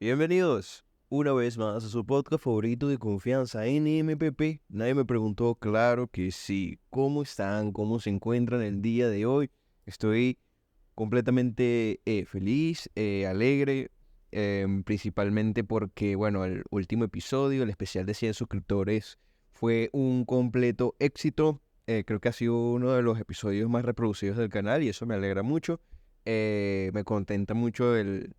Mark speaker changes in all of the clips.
Speaker 1: Bienvenidos una vez más a su podcast favorito de confianza NMPP. Nadie me preguntó, claro que sí. ¿Cómo están? ¿Cómo se encuentran el día de hoy? Estoy completamente feliz, alegre, principalmente porque, bueno, el último episodio, el especial de 100 suscriptores, fue un completo éxito. Creo que ha sido uno de los episodios más reproducidos del canal y eso me alegra mucho. Me contenta mucho el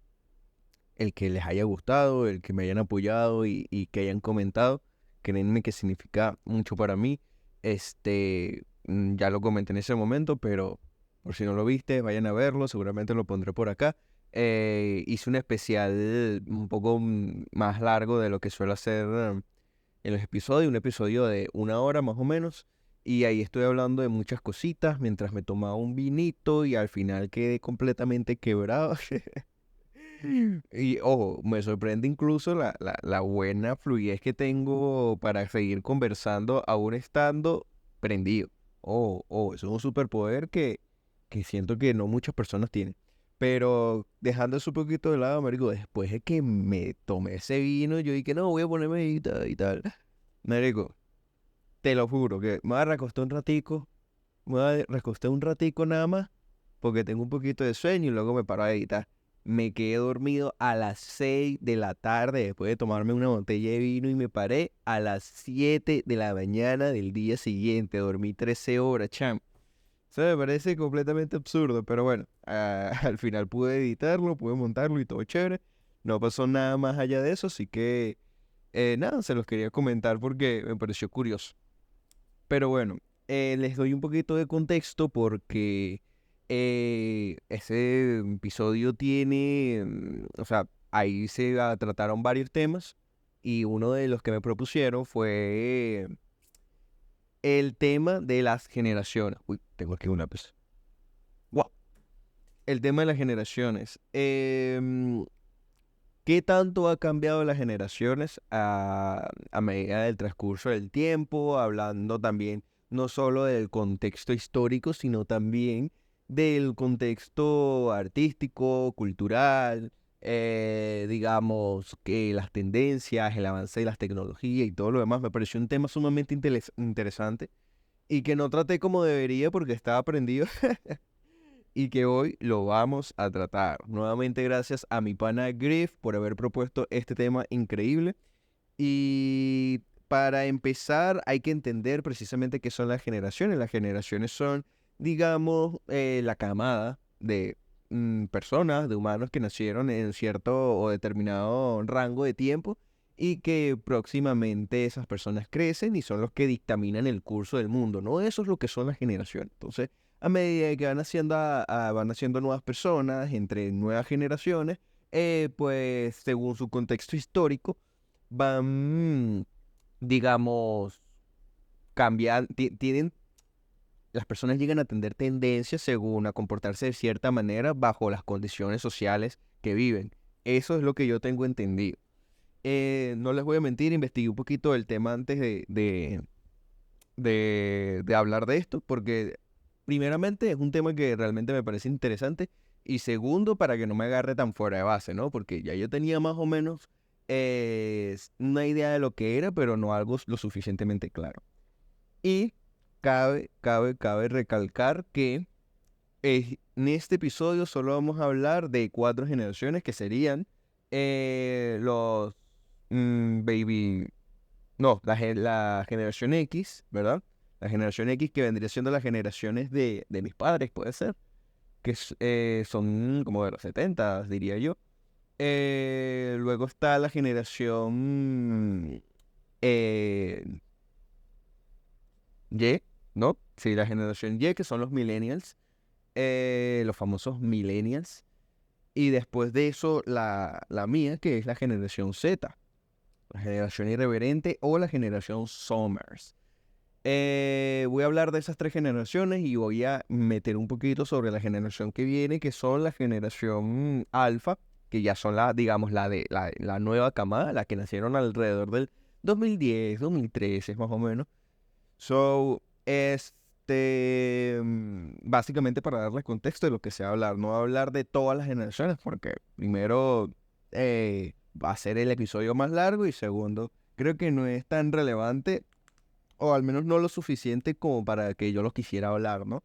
Speaker 1: que les haya gustado, el que me hayan apoyado y que hayan comentado. Créanme que significa mucho para mí. Ya lo comenté en ese momento, pero por si no lo viste, vayan a verlo, seguramente lo pondré por acá. Hice un especial un poco más largo de lo que suelo hacer en los episodios, un episodio de 1 hora más o menos. Y ahí estoy hablando de muchas cositas mientras me tomaba un vinito y al final quedé completamente quebrado. Y ojo, me sorprende incluso la buena fluidez que tengo para seguir conversando aún estando prendido. Eso es un superpoder que siento que no muchas personas tienen. Pero dejando eso un poquito de lado, marico, después de que me tomé ese vino, yo dije, no, voy a ponerme y tal. Marico, te lo juro que me voy a recostar un ratico, me voy a recostar un ratico nada más, porque tengo un poquito de sueño y luego me paro a editar. Me quedé dormido a las 6 de la tarde después de tomarme una botella de vino y me paré a las 7 de la mañana del día siguiente. Dormí 13 horas, cham. Eso me parece completamente absurdo, pero bueno, al final pude editarlo, pude montarlo y todo chévere. No pasó nada más allá de eso, así que nada, se los quería comentar porque me pareció curioso. Pero bueno, les doy un poquito de contexto porque ese episodio tiene, o sea, ahí trataron varios temas y uno de los que me propusieron fue el tema de las generaciones. Uy, tengo aquí una pues. Wow. El tema de las generaciones. ¿Qué tanto ha cambiado las generaciones a medida del transcurso del tiempo? Hablando también no solo del contexto histórico, sino también del contexto artístico, cultural, digamos que las tendencias, el avance de las tecnologías y todo lo demás. Me pareció un tema sumamente interesante y que no traté como debería porque estaba prendido y que hoy lo vamos a tratar. Nuevamente gracias a mi pana Griff por haber propuesto este tema increíble. Y para empezar hay que entender precisamente qué son las generaciones. Las generaciones son, digamos, la camada de personas, de humanos que nacieron en cierto o determinado rango de tiempo y que próximamente esas personas crecen y son los que dictaminan el curso del mundo, ¿no? Eso es lo que son las generaciones. Entonces, a medida que van naciendo nuevas personas, entre nuevas generaciones, pues según su contexto histórico, van, digamos, cambiando, las personas llegan a tener tendencias según a comportarse de cierta manera bajo las condiciones sociales que viven. Eso es lo que yo tengo entendido. No les voy a mentir, investigué un poquito el tema antes de hablar de esto, porque primeramente es un tema que realmente me parece interesante y segundo, para que no me agarre tan fuera de base, ¿no? Porque ya yo tenía más o menos una idea de lo que era, pero no algo lo suficientemente claro. Y cabe recalcar que en este episodio solo vamos a hablar de 4 generaciones que serían los baby no, la generación X, ¿verdad? La generación X que vendría siendo las generaciones de mis padres, puede ser, que son como de los 70, diría yo. Luego está la generación Y, ¿no? Sí, la generación Y, que son los millennials, los famosos millennials. Y después de eso, la mía, que es la generación Z, la generación irreverente o la generación Summers. Voy a hablar de esas 3 generaciones y voy a meter un poquito sobre la generación que viene, que son la generación alfa, que ya son digamos, la nueva camada, la que nacieron alrededor del 2010, 2013 más o menos. So, básicamente para darles contexto de lo que se va a hablar, no voy a hablar de todas las generaciones, porque primero va a ser el episodio más largo y segundo, creo que no es tan relevante o al menos no lo suficiente como para que yo lo quisiera hablar, ¿no?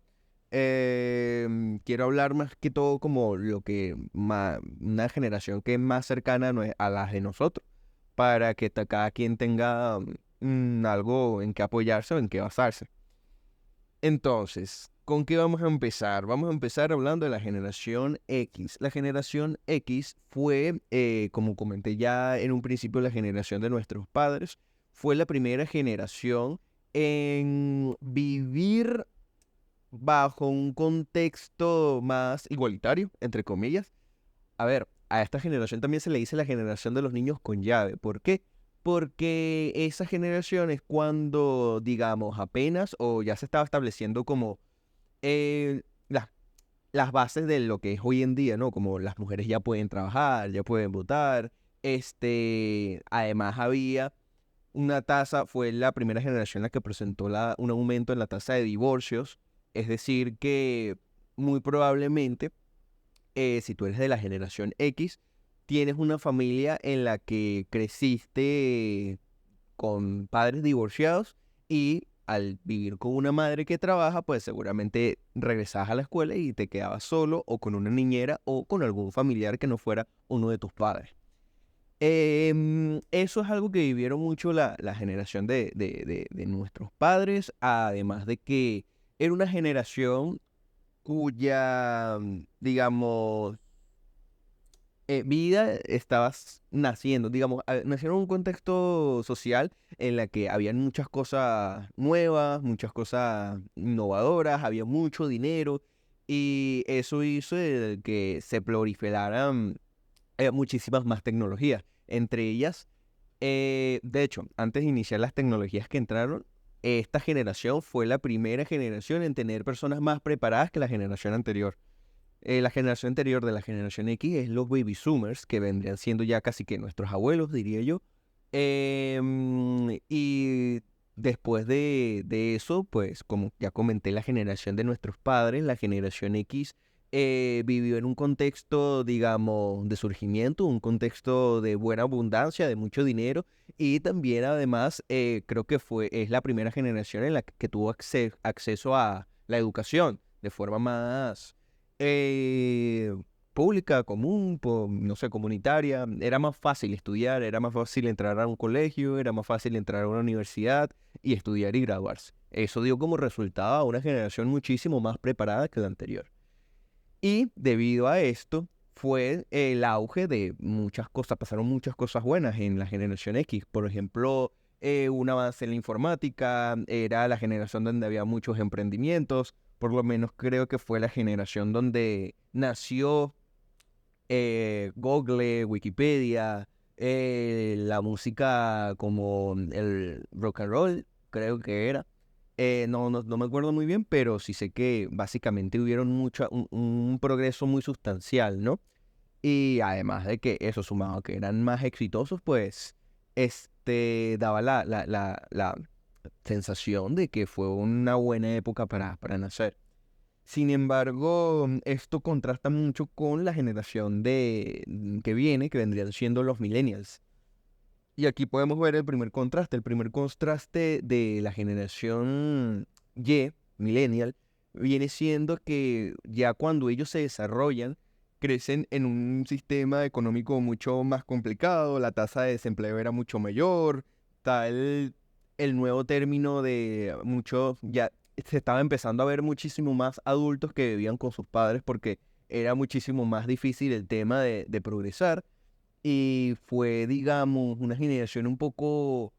Speaker 1: Quiero hablar más que todo como lo que una generación que es más cercana a las de nosotros, para que cada quien tenga algo en que apoyarse o en que basarse. Entonces, ¿con qué vamos a empezar? Vamos a empezar hablando de la generación X. La generación X fue, como comenté ya en un principio, la generación de nuestros padres. Fue la primera generación en vivir bajo un contexto más igualitario, entre comillas. A ver, a esta generación también se le dice la generación de los niños con llave. ¿Por qué? Porque esa generación es cuando, digamos, apenas o ya se estaba estableciendo como eh, las, las bases de lo que es hoy en día, ¿no? Como las mujeres ya pueden trabajar, ya pueden votar. Además había una tasa, fue la primera generación la que presentó un aumento en la tasa de divorcios. Es decir, que muy probablemente si tú eres de la generación X, tienes una familia en la que creciste con padres divorciados y al vivir con una madre que trabaja, pues seguramente regresabas a la escuela y te quedabas solo o con una niñera o con algún familiar que no fuera uno de tus padres. Eso es algo que vivieron mucho la generación de nuestros padres, además de que era una generación cuya, digamos, vida estabas naciendo, digamos, nacieron en un contexto social en la que había muchas cosas nuevas, muchas cosas innovadoras, había mucho dinero y eso hizo que se proliferaran muchísimas más tecnologías. Entre ellas, de hecho, antes de iniciar las tecnologías que entraron, esta generación fue la primera generación en tener personas más preparadas que la generación anterior. La generación anterior de la generación X es los baby zoomers, que vendrían siendo ya casi que nuestros abuelos, diría yo. Y después de eso, pues como ya comenté, la generación de nuestros padres, la generación X, vivió en un contexto, digamos, de surgimiento, un contexto de buena abundancia, de mucho dinero. Y también, además, creo que es la primera generación en la que tuvo acceso a la educación de forma más eh, pública, común, no sé, comunitaria. Era más fácil estudiar, era más fácil entrar a un colegio, era más fácil entrar a una universidad y estudiar y graduarse. Eso dio como resultado a una generación muchísimo más preparada que la anterior. Y debido a esto fue el auge de muchas cosas, pasaron muchas cosas buenas en la generación X. Por ejemplo, un avance en la informática, era la generación donde había muchos emprendimientos, por lo menos creo que fue la generación donde nació Google, Wikipedia, la música como el rock and roll, creo que era. No me acuerdo muy bien, pero sí sé que básicamente hubieron un progreso muy sustancial, ¿no? Y además de que eso sumado a que eran más exitosos, pues daba la sensación de que fue una buena época para nacer. Sin embargo, esto contrasta mucho con la generación que viene, que vendrían siendo los millennials. Y aquí podemos ver el primer contraste. El primer contraste de la generación Y, millennial, viene siendo que ya cuando ellos se desarrollan, crecen en un sistema económico mucho más complicado, la tasa de desempleo era mucho mayor, el nuevo término de muchos, ya se estaba empezando a ver muchísimo más adultos que vivían con sus padres porque era muchísimo más difícil el tema de progresar. Y fue, digamos, una generación un poco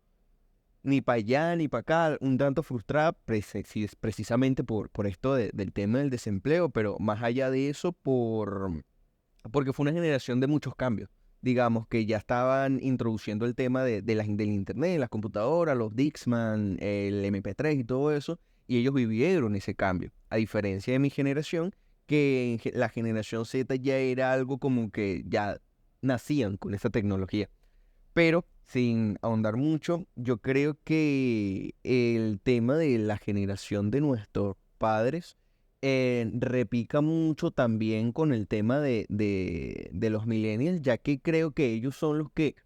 Speaker 1: ni para allá ni para acá, un tanto frustrada precisamente por esto del tema del desempleo, pero más allá de eso, porque fue una generación de muchos cambios. Digamos que ya estaban introduciendo el tema del internet, las computadoras, los Dixman, el MP3 y todo eso, y ellos vivieron ese cambio. A diferencia de mi generación, que la generación Z ya era algo como que ya nacían con esa tecnología. Pero sin ahondar mucho, yo creo que el tema de la generación de nuestros padres repica mucho también con el tema de los millennials, ya que creo que ellos son los que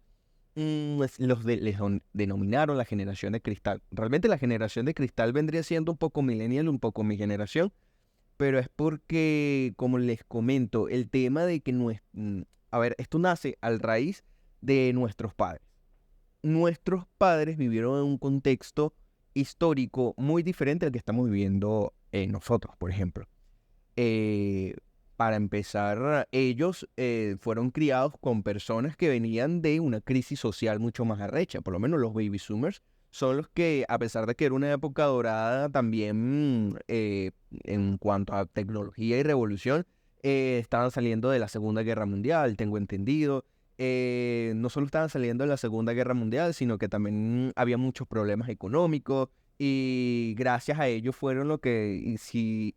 Speaker 1: denominaron la generación de cristal. Realmente la generación de cristal vendría siendo un poco millennial, un poco mi generación, pero es porque, como les comento, el tema de que a ver, esto nace al raíz de nuestros padres. Nuestros padres vivieron en un contexto histórico muy diferente al que estamos viviendo nosotros, por ejemplo. Eh, para empezar, ellos fueron criados con personas que venían de una crisis social mucho más arrecha. Por lo menos los baby boomers son los que, a pesar de que era una época dorada también en cuanto a tecnología y revolución, estaban saliendo de la Segunda Guerra Mundial, tengo entendido. No solo estaban saliendo de la Segunda Guerra Mundial, sino que también había muchos problemas económicos y gracias a ellos fueron lo que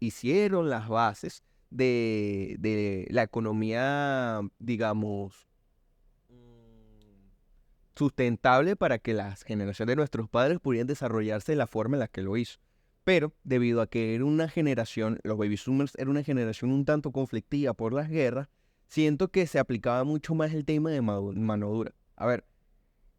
Speaker 1: hicieron las bases de la economía, digamos, sustentable para que las generaciones de nuestros padres pudieran desarrollarse de la forma en la que lo hizo. Pero debido a que era una generación, los baby boomers era una generación un tanto conflictiva por las guerras, siento que se aplicaba mucho más el tema de mano dura. A ver,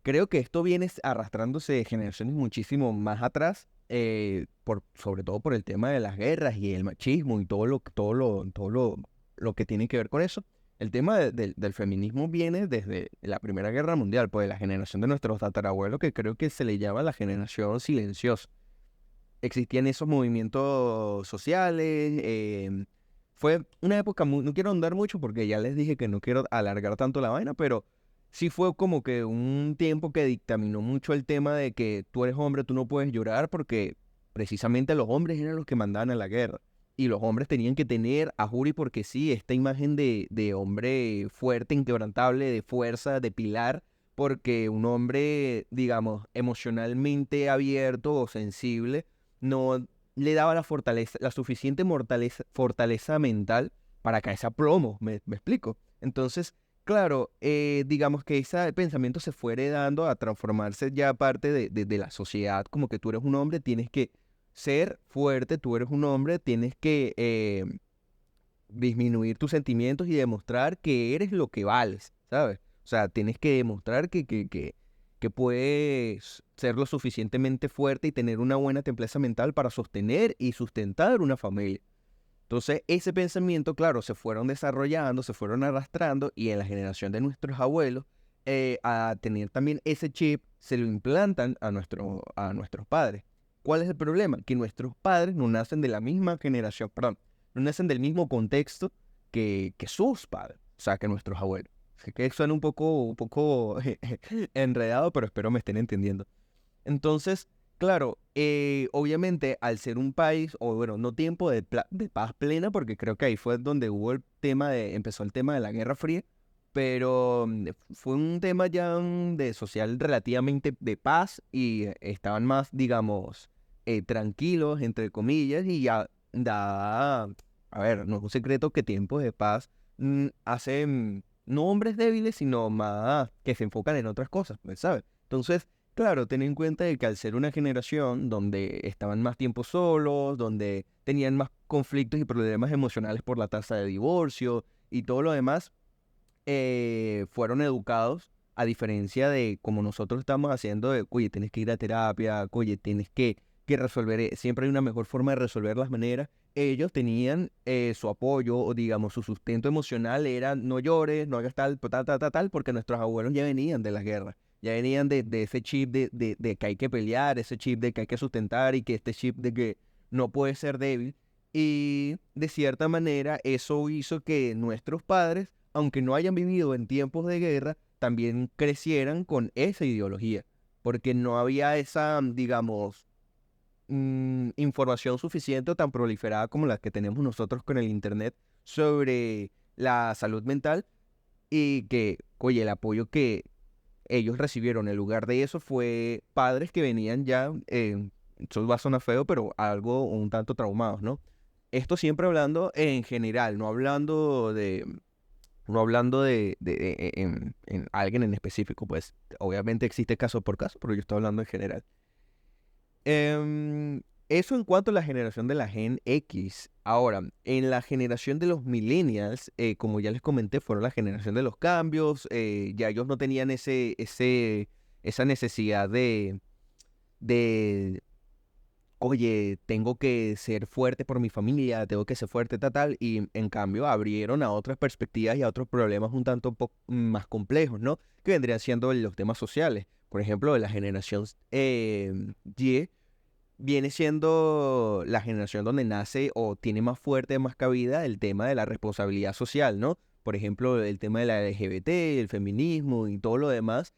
Speaker 1: creo que esto viene arrastrándose de generaciones muchísimo más atrás, sobre todo por el tema de las guerras y el machismo y todo lo que tiene que ver con eso. El tema del feminismo viene desde la Primera Guerra Mundial, pues de la generación de nuestros tatarabuelos, que creo que se le llama la generación silenciosa. Existían esos movimientos sociales, fue una época no quiero andar mucho porque ya les dije que no quiero alargar tanto la vaina, pero sí fue como que un tiempo que dictaminó mucho el tema de que tú eres hombre, tú no puedes llorar porque precisamente los hombres eran los que mandaban a la guerra. Y los hombres tenían que tener, a juri porque sí, esta imagen de hombre fuerte, inquebrantable, de fuerza, de pilar, porque un hombre, digamos, emocionalmente abierto o sensible, no le daba la fortaleza, la suficiente fortaleza mental para caerse a plomo, ¿me explico? Entonces, claro, digamos que ese pensamiento se fue heredando a transformarse ya parte de la sociedad, como que tú eres un hombre, tienes que ser fuerte, tú eres un hombre, tienes que disminuir tus sentimientos y demostrar que eres lo que vales, ¿sabes? O sea, tienes que demostrar que puedes ser lo suficientemente fuerte y tener una buena templeza mental para sostener y sustentar una familia. Entonces, ese pensamiento, claro, se fueron desarrollando, se fueron arrastrando y en la generación de nuestros abuelos, a tener también ese chip, se lo implantan a nuestros padres. ¿Cuál es el problema? Que nuestros padres no nacen de la misma generación, perdón, no nacen del mismo contexto que sus padres, o sea, que nuestros abuelos. Sé que suena un poco enredado, pero espero me estén entendiendo. Entonces, claro, obviamente al ser un país, o bueno, no tiempo de paz plena, porque creo que ahí fue donde empezó el tema de la Guerra Fría, pero fue un tema ya de social relativamente de paz y estaban más, digamos, tranquilos, entre comillas, y ya a ver, no es un secreto que tiempos de paz hacen no hombres débiles, sino más que se enfocan en otras cosas, pues, ¿sabes? Entonces, claro, ten en cuenta de que al ser una generación donde estaban más tiempo solos, donde tenían más conflictos y problemas emocionales por la tasa de divorcio y todo lo demás, fueron educados a diferencia de como nosotros estamos haciendo de, oye, tienes que ir a terapia, oye, tienes que resolver, siempre hay una mejor forma de resolver las maneras. Ellos tenían su apoyo o digamos su sustento emocional era no llores, no hagas tal, porque nuestros abuelos ya venían de las guerras, ya venían de ese chip de que hay que pelear, ese chip de que hay que sustentar y que este chip de que no puede ser débil. Y de cierta manera eso hizo que nuestros padres, aunque no hayan vivido en tiempos de guerra, también crecieran con esa ideología, porque no había esa, digamos, información suficiente o tan proliferada como la que tenemos nosotros con el Internet sobre la salud mental y que, oye, el apoyo que ellos recibieron en lugar de eso fue padres que venían ya, eso va a sonar feo, pero algo un tanto traumados, ¿no? Esto siempre hablando en general, no hablando de alguien en específico, pues obviamente existe caso por caso, pero yo estoy hablando en general. Em, Eso en cuanto a la generación de la Gen X. Ahora, en la generación de los millennials, como ya les comenté, fueron la generación de los cambios. Ya ellos no tenían esa necesidad de, oye, tengo que ser fuerte por mi familia, tengo que ser fuerte, tal, y en cambio abrieron a otras perspectivas y a otros problemas un tanto más complejos, ¿no? Que vendrían siendo los temas sociales. Por ejemplo, la generación Y viene siendo la generación donde nace o tiene más fuerte, más cabida el tema de la responsabilidad social, ¿no? Por ejemplo, el tema de la LGBT, el feminismo y todo lo demás,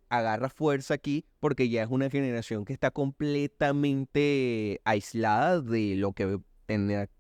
Speaker 1: agarra fuerza aquí porque ya es una generación que está completamente aislada de lo que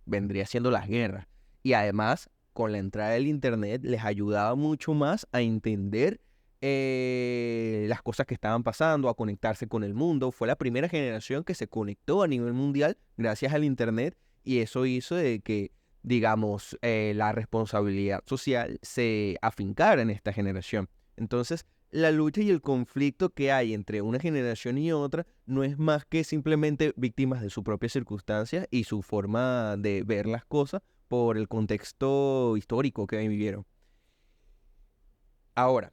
Speaker 1: vendría siendo las guerras. Y además, con la entrada del Internet, les ayudaba mucho más a entender las cosas que estaban pasando, a conectarse con el mundo. Fue la primera generación que se conectó a nivel mundial gracias al Internet y eso hizo de que, digamos, la responsabilidad social se afincara en esta generación. Entonces, la lucha y el conflicto que hay entre una generación y otra no es más que simplemente víctimas de sus propias circunstancias y su forma de ver las cosas por el contexto histórico que vivieron. Ahora,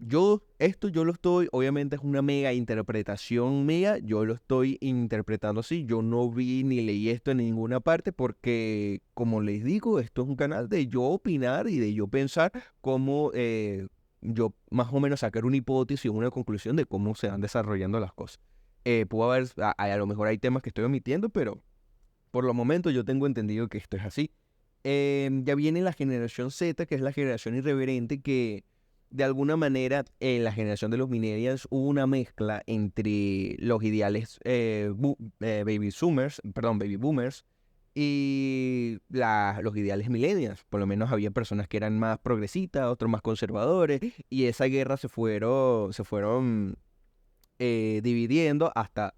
Speaker 1: yo lo estoy, obviamente es una mega interpretación mía, yo lo estoy interpretando así, yo no vi ni leí esto en ninguna parte porque, como les digo, esto es un canal de yo opinar y de yo pensar cómo yo más o menos sacar una hipótesis o una conclusión de cómo se van desarrollando las cosas. Puedo haber, a lo mejor hay temas que estoy omitiendo, pero por lo momento yo tengo entendido que esto es así. Ya viene la generación Z, que es la generación irreverente, que de alguna manera en la generación de los millennials hubo una mezcla entre los ideales baby boomers y los ideales millennials. Por lo menos había personas que eran más progresistas, otros más conservadores, y esa guerra se fueron dividiendo hasta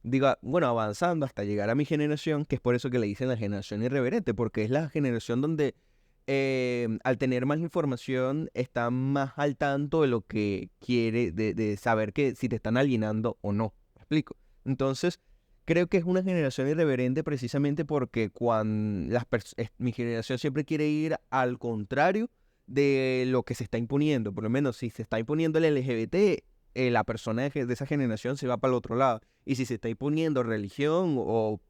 Speaker 1: diga, bueno, avanzando hasta llegar a mi generación, que es por eso que le dicen la generación irreverente, porque es la generación donde al tener más información está más al tanto de lo que quiere, de saber que si te están alienando o no. ¿Me explico? Entonces, creo que es una generación irreverente precisamente porque cuando mi generación siempre quiere ir al contrario de lo que se está imponiendo. Por lo menos si se está imponiendo el LGBT, la persona de esa generación se va para el otro lado. Y si se está imponiendo religión o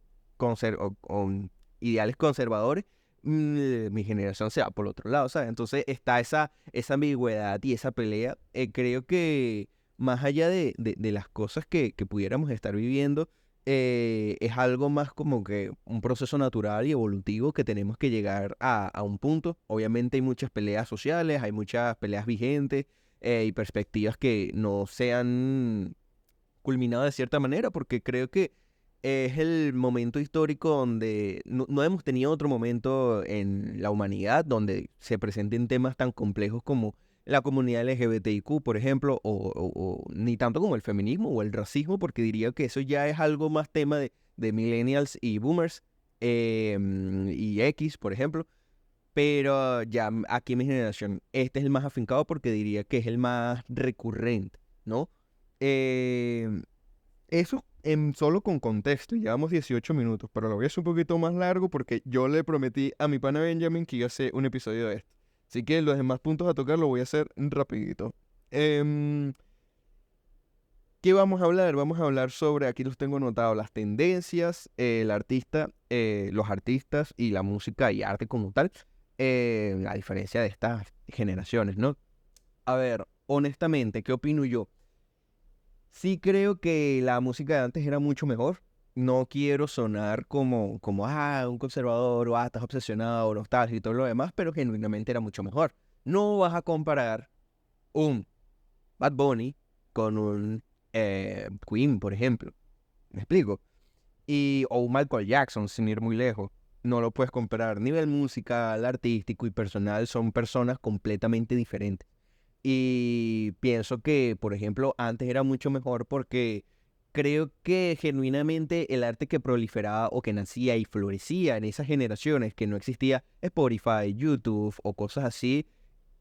Speaker 1: ideales conservadores, mi generación se va por el otro lado, ¿sabes? Entonces está esa ambigüedad y esa pelea. Creo que más allá de las cosas que pudiéramos estar viviendo, es algo más como que un proceso natural y evolutivo que tenemos que llegar a un punto. Obviamente hay muchas peleas sociales, hay muchas peleas vigentes y perspectivas que no se han culminado de cierta manera, porque creo que es el momento histórico donde no hemos tenido otro momento en la humanidad donde se presenten temas tan complejos como la comunidad LGBTIQ, por ejemplo, o ni tanto como el feminismo o el racismo, porque diría que eso ya es algo más tema de millennials y boomers y X, por ejemplo. Pero ya aquí en mi generación, este es el más afincado porque diría que es el más recurrente, ¿no? Em, Eso solo con contexto, llevamos 18 minutos, pero lo voy a hacer un poquito más largo porque yo le prometí a mi pana Benjamin que iba a hacer un episodio de esto. Así que los demás puntos a tocar lo voy a hacer rapidito. Em, ¿Qué vamos a hablar? Vamos a hablar sobre, aquí los tengo anotados, las tendencias, el artista, los artistas y la música y arte como tal, a diferencia de estas generaciones, ¿no? A ver, honestamente, ¿qué opino yo? Sí creo que la música de antes era mucho mejor. No quiero sonar como un conservador, o estás obsesionado, o nostálgico y todo lo demás, pero genuinamente era mucho mejor. No vas a comparar un Bad Bunny con un Queen, por ejemplo. ¿Me explico? O un Michael Jackson, sin ir muy lejos. No lo puedes comparar. Nivel musical, artístico y personal son personas completamente diferentes. Y pienso que, por ejemplo, antes era mucho mejor porque creo que genuinamente el arte que proliferaba o que nacía y florecía en esas generaciones que no existía Spotify, YouTube o cosas así,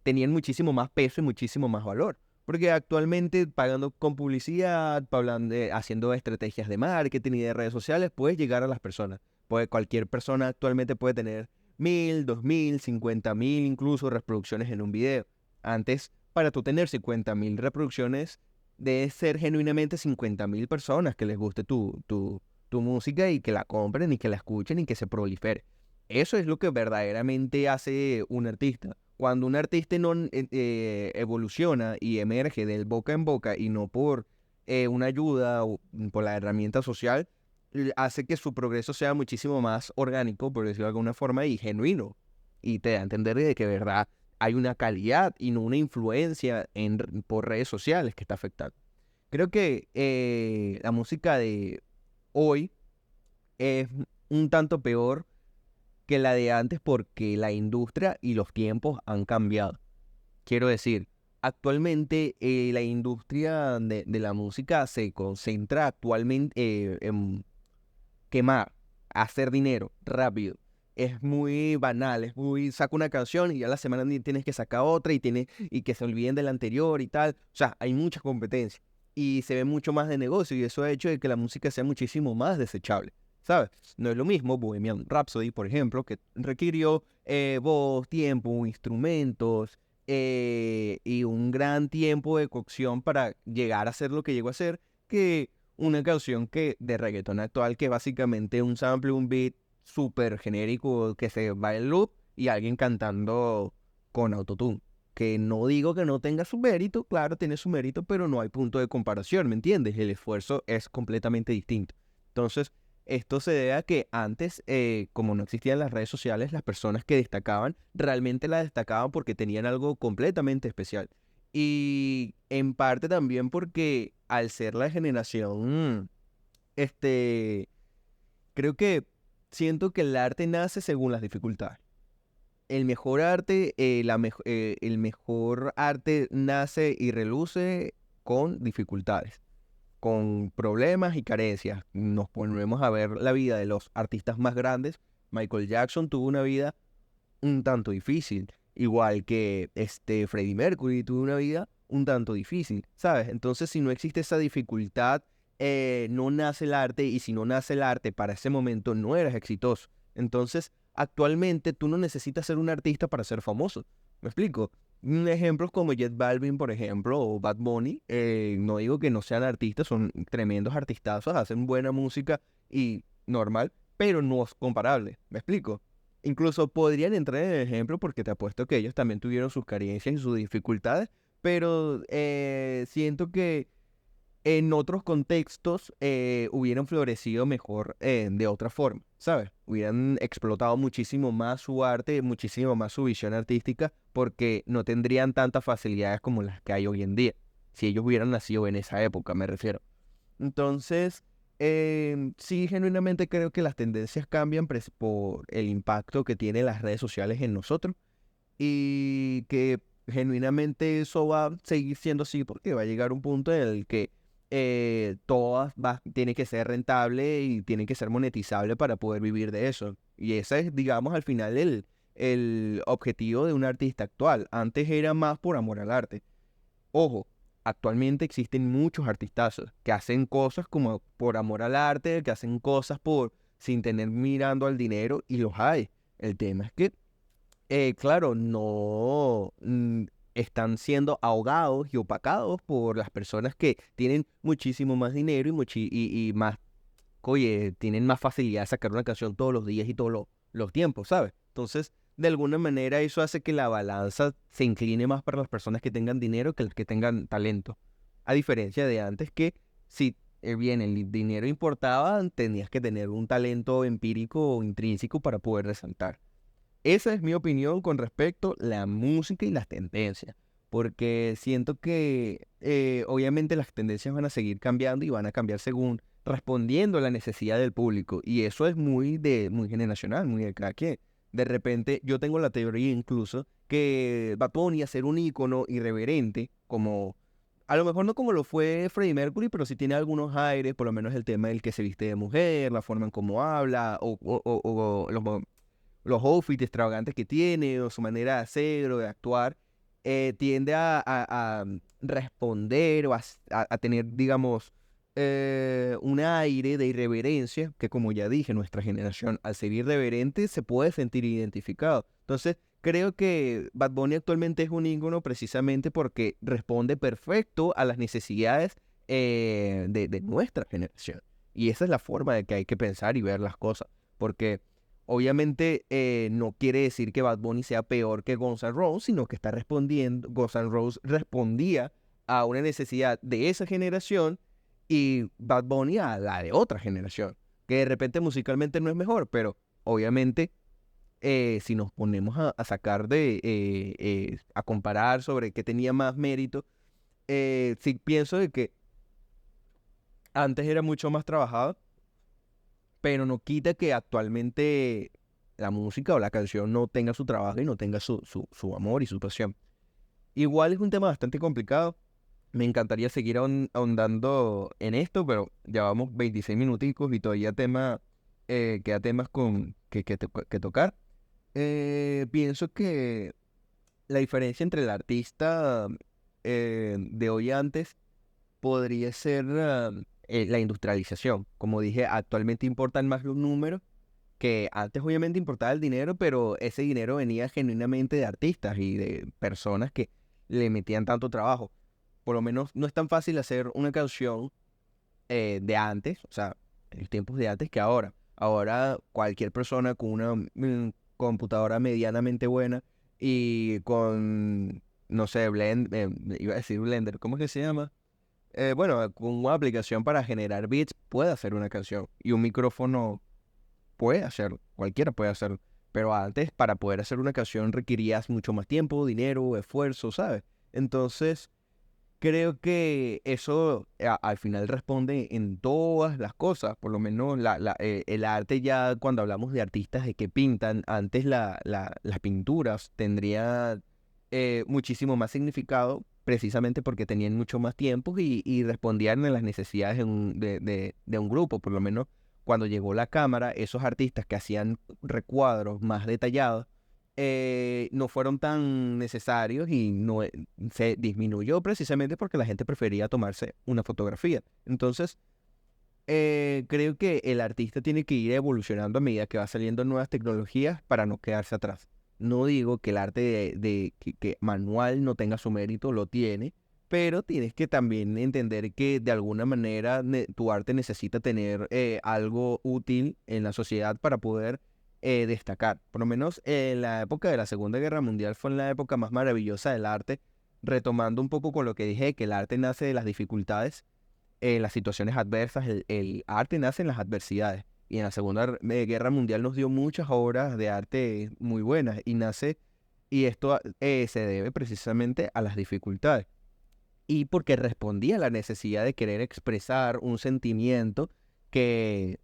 Speaker 1: tenían muchísimo más peso y muchísimo más valor. Porque actualmente pagando con publicidad, haciendo estrategias de marketing y de redes sociales, puedes llegar a las personas. Pues cualquier persona actualmente puede tener 1000, 2000, 50.000 incluso reproducciones en un video. Antes, para tú tener 50.000 reproducciones, debe ser genuinamente 50.000 personas que les guste tu música y que la compren y que la escuchen y que se prolifere. Eso es lo que verdaderamente hace un artista. Cuando un artista no evoluciona y emerge del boca en boca y no por una ayuda o por la herramienta social, hace que su progreso sea muchísimo más orgánico, por decirlo de alguna forma, y genuino. Y te da a entender de que, verdad, hay una calidad y no una influencia por redes sociales que está afectando. Creo que la música de hoy es un tanto peor que la de antes porque la industria y los tiempos han cambiado. Quiero decir, actualmente la industria de la música se concentra actualmente en quemar, hacer dinero rápido. Es muy banal, saca una canción y ya la semana tienes que sacar otra y que se olviden de la anterior y tal. O sea, hay mucha competencia y se ve mucho más de negocio y eso ha hecho de que la música sea muchísimo más desechable, ¿sabes? No es lo mismo Bohemian Rhapsody, por ejemplo, que requirió voz, tiempo, instrumentos y un gran tiempo de cocción para llegar a ser lo que llegó a ser, que una canción de reggaetón actual que básicamente es un sample, un beat súper genérico que se va en loop y alguien cantando con autotune. Que no digo que no tenga su mérito, claro, tiene su mérito, pero no hay punto de comparación, ¿me entiendes? El esfuerzo es completamente distinto. Entonces, esto se debe a que antes, como no existían las redes sociales, las personas que destacaban realmente las destacaban porque tenían algo completamente especial. Y en parte también porque al ser la generación, este, creo que siento que el arte nace según las dificultades. El mejor arte, el mejor arte nace y reluce con dificultades, con problemas y carencias. Nos ponemos a ver la vida de los artistas más grandes. Michael Jackson tuvo una vida un tanto difícil, igual que Freddie Mercury tuvo una vida un tanto difícil, ¿sabes? Entonces, si no existe esa dificultad, no nace el arte, y si no nace el arte para ese momento, no eres exitoso. Entonces, actualmente tú no necesitas ser un artista para ser famoso. ¿Me explico? Ejemplos como Jet Balvin, por ejemplo, o Bad Bunny, no digo que no sean artistas, son tremendos artistazos, hacen buena música y normal, pero no es comparable. ¿Me explico? Incluso podrían entrar en el ejemplo porque te apuesto que ellos también tuvieron sus carencias y sus dificultades, pero siento que en otros contextos hubieran florecido mejor de otra forma, ¿sabes? Hubieran explotado muchísimo más su arte, muchísimo más su visión artística, porque no tendrían tantas facilidades como las que hay hoy en día, si ellos hubieran nacido en esa época, me refiero. Entonces, sí, genuinamente creo que las tendencias cambian por el impacto que tienen las redes sociales en nosotros y que genuinamente eso va a seguir siendo así porque va a llegar un punto en el que tiene que ser rentable y tiene que ser monetizable para poder vivir de eso. Y ese es, digamos, al final el objetivo de un artista actual. Antes era más por amor al arte. Ojo, actualmente existen muchos artistazos que hacen cosas como por amor al arte, que hacen cosas por sin tener mirando al dinero y los hay. El tema es que, claro, no están siendo ahogados y opacados por las personas que tienen muchísimo más dinero y más, oye, tienen más facilidad de sacar una canción todos los días y todos los tiempos, ¿sabes? Entonces, de alguna manera eso hace que la balanza se incline más para las personas que tengan dinero que las que tengan talento. A diferencia de antes que si bien el dinero importaba, tenías que tener un talento empírico o intrínseco para poder resaltar. Esa es mi opinión con respecto a la música y las tendencias, porque siento que obviamente las tendencias van a seguir cambiando y van a cambiar según respondiendo a la necesidad del público, y eso es muy generacional, muy de cada quien. De repente yo tengo la teoría incluso que Bad Bunny a ser un ícono irreverente, como a lo mejor no como lo fue Freddie Mercury, pero sí tiene algunos aires, por lo menos el tema del que se viste de mujer, la forma en cómo habla, o los outfits extravagantes que tiene, o su manera de hacer o de actuar, tiende a responder o a tener, digamos, un aire de irreverencia, que como ya dije, nuestra generación, al ser irreverente, se puede sentir identificado. Entonces, creo que Bad Bunny actualmente es un ícono precisamente porque responde perfecto a las necesidades de nuestra generación. Y esa es la forma de que hay que pensar y ver las cosas. Porque obviamente no quiere decir que Bad Bunny sea peor que Guns N' Roses, sino que está respondiendo, Guns N' Roses respondía a una necesidad de esa generación y Bad Bunny a la de otra generación, que de repente musicalmente no es mejor, pero obviamente si nos ponemos a sacar a comparar sobre qué tenía más mérito, sí pienso de que antes era mucho más trabajado, pero no quita que actualmente la música o la canción no tenga su trabajo y no tenga su amor y su pasión. Igual es un tema bastante complicado. Me encantaría seguir ahondando en esto, pero ya vamos 26 minuticos y todavía queda temas que tocar. Pienso que la diferencia entre el artista de hoy y antes podría ser la industrialización. Como dije, actualmente importan más los números, que antes obviamente importaba el dinero, pero ese dinero venía genuinamente de artistas y de personas que le metían tanto trabajo. Por lo menos no es tan fácil hacer una canción de antes, o sea, en los tiempos de antes que ahora. Ahora cualquier persona con una computadora medianamente buena y con, no sé, iba a decir Blender, ¿cómo es que se llama? Bueno, con una aplicación para generar beats puede hacer una canción y un micrófono puede hacerlo, cualquiera puede hacerlo. Pero antes, para poder hacer una canción requerías mucho más tiempo, dinero, esfuerzo, ¿sabes? Entonces, creo que eso al final responde en todas las cosas, por lo menos el arte ya cuando hablamos de artistas de que pintan, antes las pinturas tendrían muchísimo más significado precisamente porque tenían mucho más tiempo y respondían a las necesidades de un grupo, por lo menos cuando llegó la cámara, esos artistas que hacían recuadros más detallados, no fueron tan necesarios y no se disminuyó precisamente porque la gente prefería tomarse una fotografía. Entonces, creo que el artista tiene que ir evolucionando a medida que va saliendo nuevas tecnologías para no quedarse atrás. No digo que el arte que manual no tenga su mérito, lo tiene, pero tienes que también entender que de alguna manera tu arte necesita tener algo útil en la sociedad para poder destacar. Por lo menos en la época de la Segunda Guerra Mundial fue la época más maravillosa del arte, retomando un poco con lo que dije, que el arte nace de las dificultades, las situaciones adversas, el arte nace en las adversidades. Y en la Segunda Guerra Mundial nos dio muchas obras de arte muy buenas y esto se debe precisamente a las dificultades. Y porque respondía a la necesidad de querer expresar un sentimiento que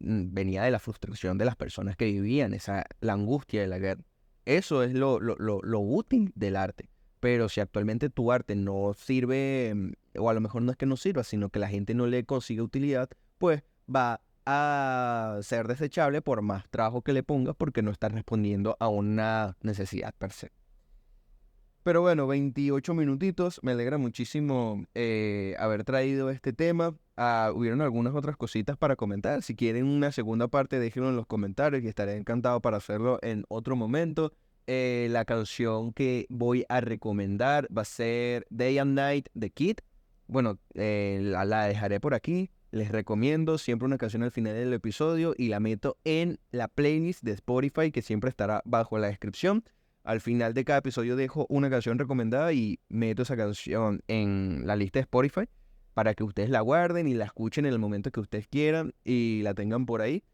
Speaker 1: venía de la frustración de las personas que vivían, la angustia de la guerra. Eso es lo útil del arte. Pero si actualmente tu arte no sirve, o a lo mejor no es que no sirva, sino que la gente no le consigue utilidad, pues va a ser desechable por más trabajo que le pongas porque no está respondiendo a una necesidad per se. Pero bueno, 28 minutitos. Me alegra muchísimo haber traído este tema. Hubieron algunas otras cositas para comentar. Si quieren una segunda parte, déjenlo en los comentarios y estaré encantado para hacerlo en otro momento. La canción que voy a recomendar va a ser Day and Night de Kid. Bueno, la dejaré por aquí. Les recomiendo siempre una canción al final del episodio y la meto en la playlist de Spotify que siempre estará bajo la descripción. Al final de cada episodio dejo una canción recomendada y meto esa canción en la lista de Spotify para que ustedes la guarden y la escuchen en el momento que ustedes quieran y la tengan por ahí.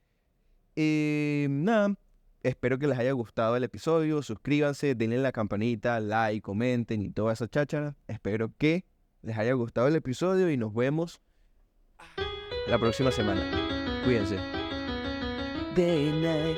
Speaker 1: Y nada, espero que les haya gustado el episodio. Suscríbanse, denle la campanita, like, comenten y toda esa cháchara. Espero que les haya gustado el episodio y nos vemos la próxima semana. Cuídense. Day and night.